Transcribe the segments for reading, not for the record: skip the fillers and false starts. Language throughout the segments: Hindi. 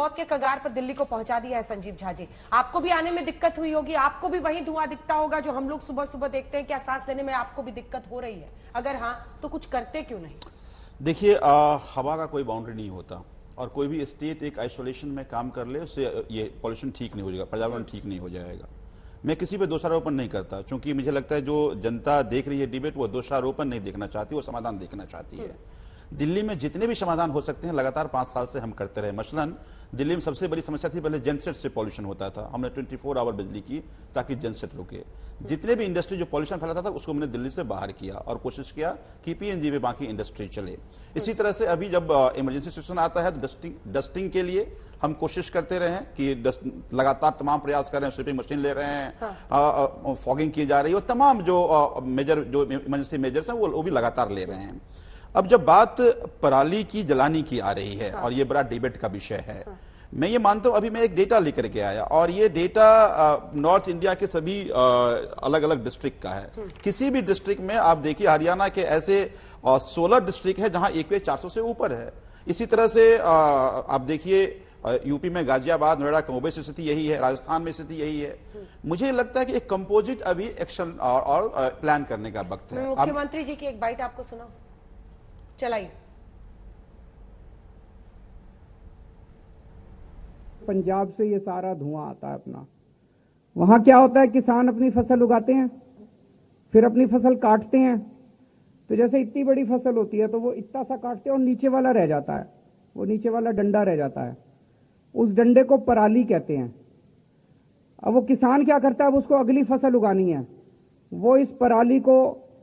मौत के कगार पर दिल्ली को पहुंचा दिया है। संजीव झा जी, आपको भी आने में दिक्कत हुई होगी, आपको भी वही धुआं दिखता होगा जो हम लोग सुबह सुबह देखते हैं। क्या सांस लेने में आपको भी दिक्कत हो रही है? अगर हाँ तो कुछ करते क्यों नहीं? देखिए, हवा का कोई बाउंड्री नहीं होता और कोई भी स्टेट एक आइसोलेशन में काम कर ले उससे ये पॉल्यूशन ठीक नहीं हो जाएगा, पर्यावरण ठीक नहीं हो जाएगा। मैं किसी पे दोषारोपण नहीं करता, क्योंकि मुझे लगता है जो जनता देख रही है डिबेट, वो दोषारोपण नहीं देखना चाहती, वो समाधान देखना चाहती है। दिल्ली में जितने भी समाधान हो सकते हैं लगातार 5 साल से हम करते रहे। मसलन दिल्ली में सबसे बड़ी समस्या थी, पहले जेनसेट से पॉल्यूशन होता था, हमने 24 आवर बिजली की ताकि जेनसेट रुके। जितने भी इंडस्ट्री जो पॉल्यूशन फैलाता था उसको मैंने दिल्ली से बाहर किया और कोशिश किया कि पीएनजी में बाकी इंडस्ट्री चले। इसी तरह से अभी जब इमरजेंसी सिचुएशन आता है तो डस्टिंग के लिए हम कोशिश करते रहे हैं कि लगातार तमाम प्रयास कर रहे हैं, स्वीपिंग मशीन ले रहे हैं, फॉगिंग की जा रही है और तमाम जो इमरजेंसी मेजर्स हैं वो भी लगातार ले रहे हैं। अब जब बात पराली की जलाने की आ रही है और ये बड़ा डिबेट का विषय है, मैं ये मानता हूं, अभी मैं एक डेटा लेकर के आया और ये डेटा नॉर्थ इंडिया के सभी अलग अलग डिस्ट्रिक्ट का है। किसी भी डिस्ट्रिक्ट में आप देखिए, हरियाणा के ऐसे 16 डिस्ट्रिक्ट है जहां एक 400 से ऊपर है। इसी तरह से आप देखिए यूपी में गाजियाबाद, नोएडा, कमोबे से स्थिति यही है, राजस्थान में स्थिति यही है। मुझे लगता है कि एक कंपोजिट अभी एक्शन और प्लान करने का वक्त है। मुख्यमंत्री जी की एक बाइट आपको सुनाओ, चलाइए। पंजाब से ये सारा धुआं आता है अपना, वहां क्या होता है, किसान अपनी फसल उगाते हैं, फिर अपनी फसल काटते हैं, तो जैसे इतनी बड़ी फसल होती है तो वो इतना सा काटते हैं और नीचे वाला रह जाता है, वो नीचे वाला डंडा रह जाता है, उस डंडे को पराली कहते हैं। अब वो किसान क्या करता है, अब उसको अगली फसल उगानी है, वो इस पराली को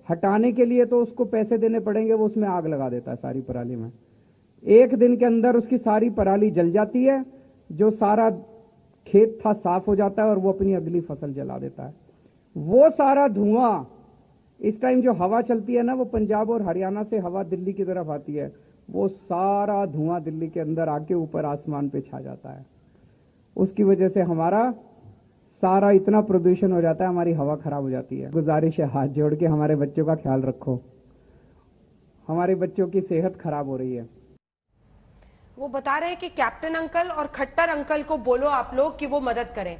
हटाने के लिए तो उसको पैसे देने पड़ेंगे, वो उसमें आग लगा देता है सारी पराली में। एक दिन के अंदर उसकी सारी पराली जल जाती है, जो सारा खेत था साफ हो जाता है और वो अपनी अगली फसल जला देता है। वो सारा धुआं इस टाइम जो हवा चलती है ना, वो पंजाब और हरियाणा से हवा दिल्ली की तरफ आती है, वो सारा धुआं दिल्ली के अंदर आके ऊपर आसमान पे छा जाता है। उसकी वजह से हमारा सारा इतना प्रदूषण हो जाता है, हमारी हवा खराब हो जाती है। गुजारिश है, हाथ जोड़ के हमारे बच्चों का ख्याल रखो, हमारे बच्चों की सेहत खराब हो रही है। वो बता रहे हैं कि कैप्टन अंकल और खट्टर अंकल को बोलो आप लोग कि वो मदद करें,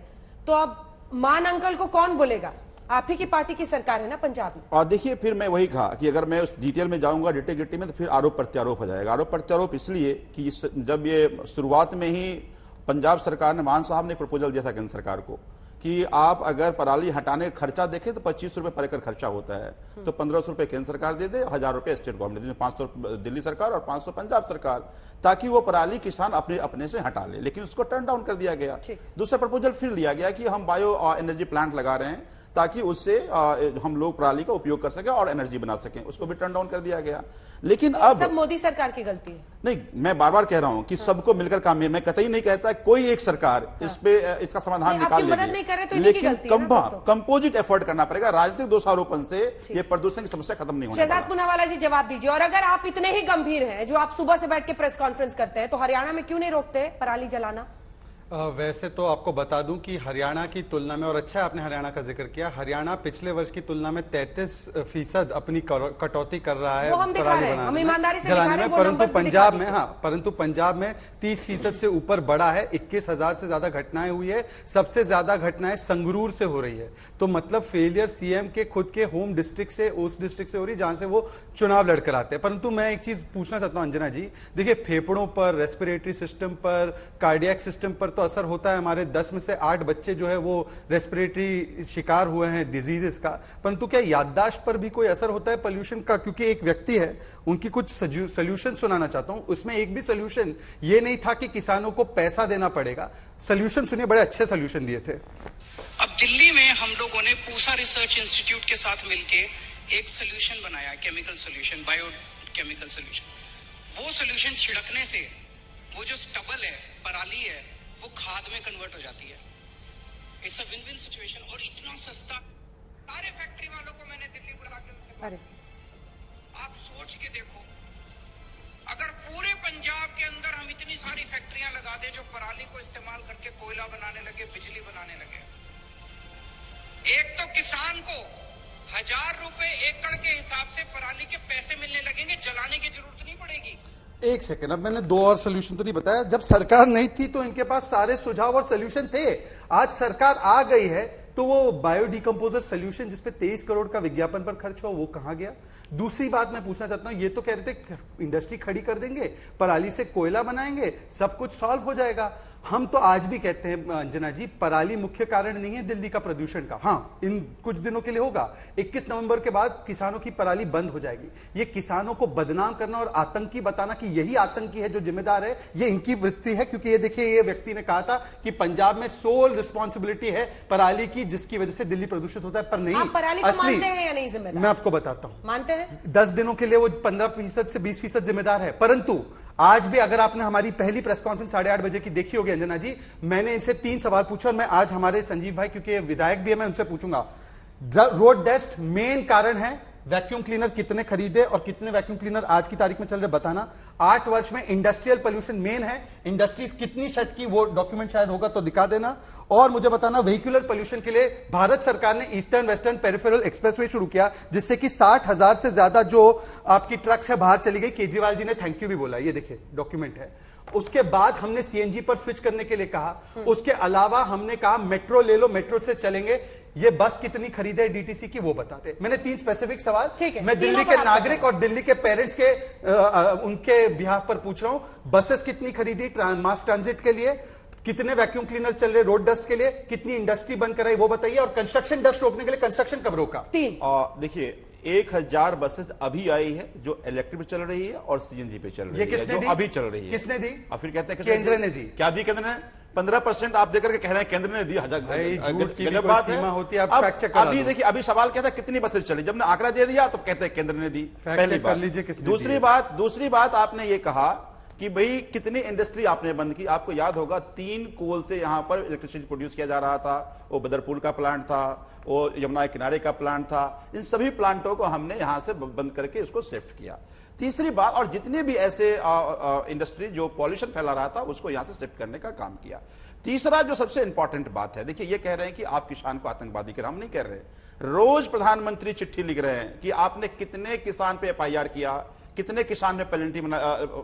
तो अब मान अंकल को कौन बोलेगा? आप ही की पार्टी की सरकार है ना पंजाब में। और देखिए, फिर मैं वही कहा कि अगर मैं उस डिटेल में जाऊंगा डिटेल गिट्टी में, तो फिर आरोप प्रत्यारोप हो जाएगा। आरोप प्रत्यारोप इसलिए कि जब ये शुरुआत में ही पंजाब सरकार ने, मान साहब ने प्रपोजल दिया था केंद्र सरकार को कि आप अगर पराली हटाने का खर्चा देखें तो 25 रुपए पर एकड़ खर्चा होता है, तो 1500 रुपए केंद्र सरकार दे दे, 1000 रुपए स्टेट गवर्नमेंट दे दे, 500 दिल्ली सरकार और 500 पंजाब सरकार, ताकि वो पराली किसान अपने से हटा ले। लेकिन उसको टर्न डाउन कर दिया गया। दूसरा प्रपोजल फिर लिया गया कि हम बायो एनर्जी प्लांट लगा रहे हैं ताकि उससे हम लोग पराली का उपयोग कर सकें और एनर्जी बना सकें, उसको भी टर्न डाउन कर दिया गया। लेकिन अब सब मोदी सरकार की गलती है। नहीं, मैं बार बार कह रहा हूं कि सबको मिलकर काम है। मैं कतई नहीं कहता कोई एक सरकार इस पे इसका समाधान निकाल लेगी, लेकिन कंपोजिट एफर्ट करना पड़ेगा। राजनीतिक दोषारोपण से ये प्रदूषण की समस्या खत्म नहीं होगी। शहजाद पूनावाला जी जवाब दीजिए। और अगर आप इतने ही गंभीर हैं, जो आप सुबह से बैठ के प्रेस कॉन्फ्रेंस करते हैं, तो हरियाणा में क्यों नहीं रोकते पराली जलाना? वैसे तो आपको बता दूं कि हरियाणा की तुलना में, और अच्छा आपने हरियाणा का जिक्र किया, हरियाणा पिछले वर्ष की तुलना में 33% अपनी कटौती कर रहा है पराली जलाने में, परंतु पंजाब में, परंतु पंजाब में 30% से ऊपर बढ़ा है। 21,000 से ज्यादा घटनाएं हुई है, सबसे ज्यादा घटनाएं संगरूर से हो रही है। तो मतलब फेलियर सीएम के खुद के होम डिस्ट्रिक्ट से, उस डिस्ट्रिक्ट से हो रही है जहां से वो चुनाव लड़कर आते हैं। परंतु मैं एक चीज पूछना चाहता हूं अंजना जी, देखिए फेफड़ों पर, रेस्पिरेटरी सिस्टम पर, कार्डियक सिस्टम पर तो असर होता है। हमारे 10 में से 8 बच्चे जो है वो रेस्पिरेटरी शिकार हुए हैं डिजीजेस का, परंतु क्या याददाश्त पर भी कोई असर होता है पोल्यूशन का? क्योंकि एक व्यक्ति है, उनकी कुछ सोल्यूशन सुनाना चाहता हूं। उसमें एक भी सोल्यूशन ये नहीं था कि किसानों को पैसा देना पड़ेगा। सोल्यूशन सुनिए, बड़े अच्छे सोल्यूशन दिए थे। अब दिल्ली में हम लोगों ने पूसा रिसर्च इंस्टीट्यूट के साथ मिलकर एक सोल्यूशन बनाया, केमिकल सोल्यूशन, बायोकेमिकल सोल्यूशन। वो सोल्यूशन छिड़कने से वो जो स्टबल है, पराली है, वो खाद में कन्वर्ट हो जाती है। It's a win win situation और इतना सस्ता। सारे फैक्ट्री वालों को मैंने दिल्ली बुला के उनसे बोला, आप सोच के देखो, अगर पूरे पंजाब के अंदर हम इतनी सारी फैक्ट्रियां लगा दें जो पराली को इस्तेमाल करके कोयला बनाने लगे, बिजली बनाने लगे, एक तो किसान को 1000 रुपए एकड़ के हिसाब से पराली के पैसे मिलने लगेंगे, जलाने की जरूरत नहीं पड़ेगी। एक सेकंड, अब मैंने 2 और सोल्यूशन तो नहीं बताया। जब सरकार नहीं थी तो इनके पास सारे सुझाव और सोल्यूशन थे। आज सरकार आ गई है तो वो बायोडिकम्पोजर सोल्यूशन जिसपे 23 करोड़ का विज्ञापन पर खर्च हुआ वो कहां गया? दूसरी बात मैं पूछना चाहता हूं, ये तो कह रहे थे इंडस्ट्री खड़ी कर देंगे, पराली से कोयला बनाएंगे, सब कुछ सॉल्व हो जाएगा। हम तो आज भी कहते हैं अंजना जी, पराली मुख्य कारण नहीं है दिल्ली का प्रदूषण का। हाँ, इन कुछ दिनों के लिए होगा। 21 नवंबर के बाद किसानों की पराली बंद हो जाएगी। ये किसानों को बदनाम करना और आतंकी बताना कि यही आतंकी है जो जिम्मेदार है, ये इनकी वृत्ति है। क्योंकि ये देखिए, ये व्यक्ति ने कहा था कि पंजाब में सोल रिस्पॉन्सिबिलिटी है पराली की, जिसकी वजह से दिल्ली प्रदूषित होता है। पर नहीं, पराली को मानते हैं या नहीं जिम्मेदार? मैं आपको बताता हूं। मानते हैं 10 दिनों के लिए वो 15% से 20% जिम्मेदार है। परंतु आज भी अगर आपने हमारी पहली प्रेस कॉन्फ्रेंस 8:30 बजे की देखी होगी अंजना जी, मैंने इनसे 3 सवाल पूछे और मैं आज हमारे संजीव भाई, क्योंकि विधायक भी है, मैं उनसे पूछूंगा। रोड डस्ट मेन कारण है, वैक्यूम क्लीनर कितने खरीदे और कितने वैक्यूम क्लीनर आज की तारीख में चल रहे बताना। 8 वर्ष में इंडस्ट्रियल पोल्यूशन मेन है, इंडस्ट्रीज कितनी शट की वो डॉक्यूमेंट शायद होगा तो दिखा देना। और मुझे बताना व्हीकुलर पोल्यूशन के लिए भारत सरकार ने ईस्टर्न वेस्टर्न पेरिफेरल एक्सप्रेसवे शुरू किया, जिससे कि 60,000 से ज्यादा जो आपकी ट्रक्स है बाहर चली गई। केजरीवाल जी ने थैंक यू भी बोला, ये देखिए डॉक्यूमेंट है। उसके बाद हमने सीएनजी पर स्विच करने के लिए कहा। उसके अलावा हमने कहा मेट्रो ले लो, मेट्रो से चलेंगे। ये बस कितनी खरीदे डीटीसी की वो बताते। मैंने 3 स्पेसिफिक सवाल मैं दिल्ली के नागरिक और दिल्ली के पेरेंट्स के उनके बिहाफ पर पूछ रहा हूं। बसेस कितनी खरीदी मास ट्रांजिट के लिए, कितने वैक्यूम क्लीनर चल रहे रोड डस्ट के लिए, कितनी इंडस्ट्री बंद कराई वो बताइए, और कंस्ट्रक्शन डस्ट रोकने के लिए कंस्ट्रक्शन कब रोका? देखिए, 1000 बसेस अभी आई है जो इलेक्ट्रिक पे चल रही है और सीएनजी पे चल रही है। ये किसने जो दी? अभी चल रही है। किसने दी? और फिर कहते हैं केंद्र ने दी। क्या दी केंद्र ने? 15% आप देकर के कह रहे हैं केंद्र ने दी। गलत बात है, होती है, आप फैक्ट चेक करा अभी देखिए, अभी सवाल कहता है कितनी बसेस चली, जब ने आंकड़ा दे दिया तो कहते हैं केंद्र ने दी। पहली बात। दूसरी बात आपने ये कहा कि भाई कितनी इंडस्ट्री आपने बंद की। आपको याद होगा 3 कोल से यहां पर इलेक्ट्रिसिटी प्रोड्यूस किया जा रहा था। वो बदरपुर का प्लांट था, वो यमुना किनारे का प्लांट था। इन सभी प्लांटों को हमने यहां से बंद करके इसको शिफ्ट किया। तीसरी बात, और जितने भी ऐसे इंडस्ट्री जो पॉल्यूशन फैला रहा था उसको यहां से शिफ्ट करने का काम किया। तीसरा जो सबसे इंपॉर्टेंट बात है, देखिए ये कह रहे हैं कि आप किसान को आतंकवादी के, हम नहीं कह रहे। रोज प्रधानमंत्री चिट्ठी लिख रहे हैं कि आपने कितने किसान पे एफआईआर किया, कितने किसान ने पेनल्टी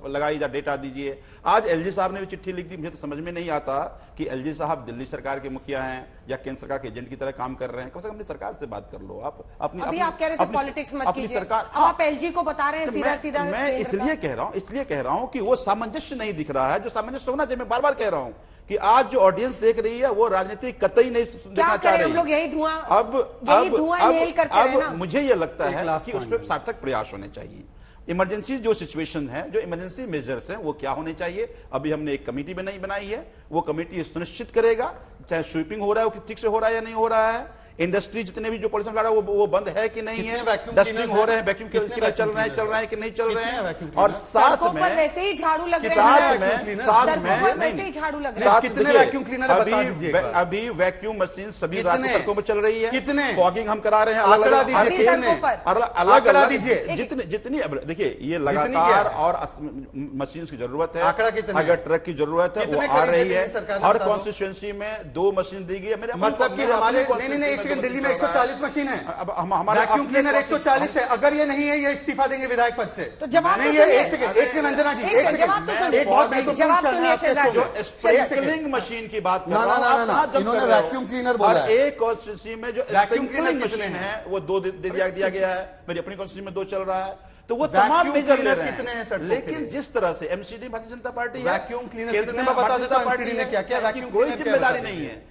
लगाई, जा डेटा दीजिए। आज एलजी साहब ने भी चिट्ठी लिख दी। मुझे तो समझ में नहीं आता कि एलजी साहब दिल्ली सरकार के मुखिया हैं या केंद्र सरकार के एजेंट की तरह काम कर रहे हैं। कम से कम अपनी सरकार से बात कर लो। आप अपनी अभी आप कह रहे थे पॉलिटिक्स मत कीजिए, सरकार, आप एलजी को बता रहे हैं सीधा सीधा। मैं इसलिए कह रहा हूं कि वो सामंजस्य नहीं दिख रहा है जो सामंजस्य होना चाहिए। मैं बार बार कह रहा हूं कि आज जो ऑडियंस देख रही है वो राजनीति कतई नहीं देखना चाह रही। हम लोग यही धुआं अब मुझे ये लगता है कि उस पर सार्थक प्रयास होने चाहिए। इमरजेंसी जो सिचुएशन है, जो इमरजेंसी मेजर्स हैं, वो क्या होने चाहिए। अभी हमने एक कमेटी बनाई है। वो कमेटी सुनिश्चित करेगा चाहे स्वीपिंग हो रहा है वो ठीक से हो रहा है या नहीं हो रहा है, इंडस्ट्री जितने भी जो पॉल्यूशन ला रहा है वो बंद है कि नहीं है, डस्टिंग हो रहे हैं, वैक्यूम क्लीनर चल रहे हैं कि नहीं चल रहे हैं। और साथ में वैसे ही झाड़ू लग रहे हैं, वैसे ही झाड़ू लग रहे हैं। कितने वैक्यूम क्लीनर अभी वैक्यूम मशीन सभी सड़कों पर चल रही है। कितने फॉगिंग हम करा रहे हैं अलग दीजिए जितनी। देखिए ये लगातार और मशीन की जरूरत है। अगर ट्रक की जरूरत है वो आ रही है। हर कॉन्स्टिट्यूएंसी में 2 मशीन दी गई है। मेरे मतलब कि हमारे दिल्ली में 140 मशीन है। अब हमारा वैक्यूम क्लीनर 140 है। अगर ये नहीं है, ये इस्तीफा देंगे विधायक पद से। तो जवाब नहीं है। एक सेकंड अंजना जी, एक सेकंड। एक बहुत महत्वपूर्ण स्प्रिंकलिंग मशीन की बात कर रहा हूं। इन्होंने वैक्यूम क्लीनर बोला है। एक कॉन्स्टिट्यूंसी में जो वैक्यूम क्लीनर मशीन है वो 2 दिया गया है। मेरी अपनी कॉन्स्टिट्यूंसी में 2 चल रहा है। तो वो तमाम मेजर ले रहे कितने हैं। लेकिन जिस तरह से एमसीडी भारतीय जनता पार्टी है, वैक्यूम क्लीनर केंद्र में भारतीय जनता पार्टी ने क्या किया, वैक्यूम कोई जिम्मेदारी नहीं है।